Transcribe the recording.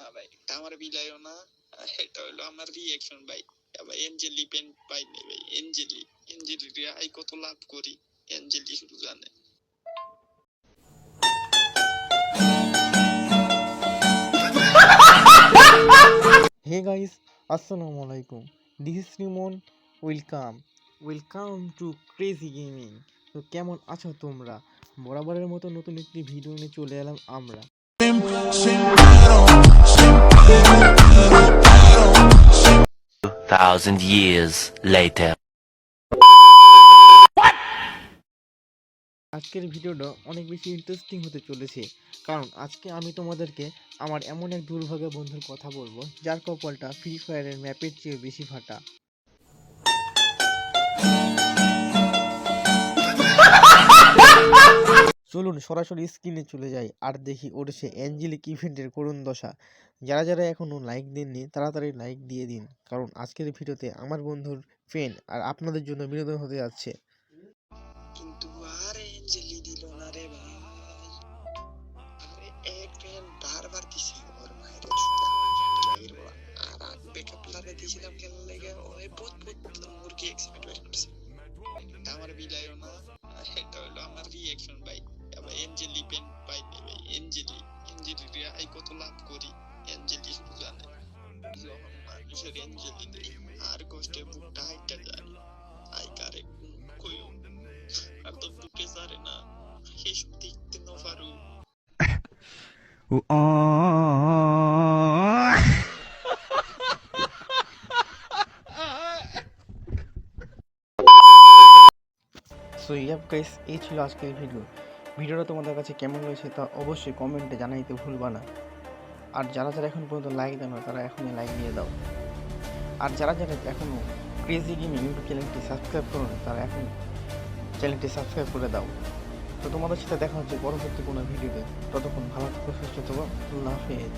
না ভাই, এটা আমার বিলাইও না, এটা হলো আমার রিঅ্যাকশন ভাই। ভাই এঞ্জেলি পেন পাই নাই ভাই, এঞ্জেলি রে আই কত লাভ করি, এঞ্জেলি শুধু জানে। Hey guys, Assalamualaikum. This is Rimon. Welcome to crazy gaming. তো কেমন আছো তোমরা? বরাবরের মতো নতুন একটি ভিডিও নিয়ে চলে এলাম আমরা। 2,000 years later. আজকের ভিডিওটা অনেক বেশি ইন্টারেস্টিং হতে চলেছে, কারণ আজকে আমি তোমাদেরকে আমার এমন এক দুর্ভাগা বন্ধুর কথা বলবো যার কপালটা ফ্রি ফায়ারের ম্যাপের চেয়ে বেশি ফাটা। চলুন সরাসরি স্ক্রিনে চলে যাই আর দেখি ওর সে অ্যাঞ্জেলিক ইভেন্টের করুণ দশা। যারা যারা এখনও লাইক দেননি তাড়াতাড়ি লাইক দিয়ে দিন, কারণ আজকের ভিডিওতে আমার বন্ধুর ফ্রেন্ড আর আপনাদের জন্য বিনোদন হতে যাচ্ছে। কিন্তু আরে এঞ্জেলি দিল না রে ভাই, আরে এক পেন বারবার দিছি ওর মায়ের আর আগ ব্যাকআপ লারে দিছিলাম খেলার লেগে, ওই বহুত মুরগি এক্সপেক্ট করছে। এটা আমার বিলাইও না, এটা হলো আমার রিঅ্যাকশন ভাই। ভাই এঞ্জেলি পেন পাই নাই ভাই, এঞ্জেলি রে আই কত লাভ করি, এঞ্জেলি শুধু জানে। যখন মানুষের এঞ্জেলি দেই আর কষ্টে বুকটা হাইটা যায়, আই কারে কইও আর তো বুকে সারে না, এসব দেখতে না পারু। সো ইয়াপ গাইস, এই ছিল আজকের ভিডিওটা তোমাদের কাছে কেমন হয়েছে তা অবশ্যই কমেন্টে জানাইতে ভুলবা না। আর যারা যারা এখন পর্যন্ত লাইক দাও না তারা এখনই লাইক দিয়ে দাও। আর যারা যারা এখনও ক্রেজি গেমিং ইউটিউব চ্যানেলটি সাবস্ক্রাইব করো না তারা এখন চ্যানেলটি সাবস্ক্রাইব করে দাও। তো তোমাদের সাথে দেখা হচ্ছে পরবর্তী কোনো ভিডিওতে। ততক্ষণ ভালো থাকো, সুস্থ থাকো, আল্লাহ হাফেজ।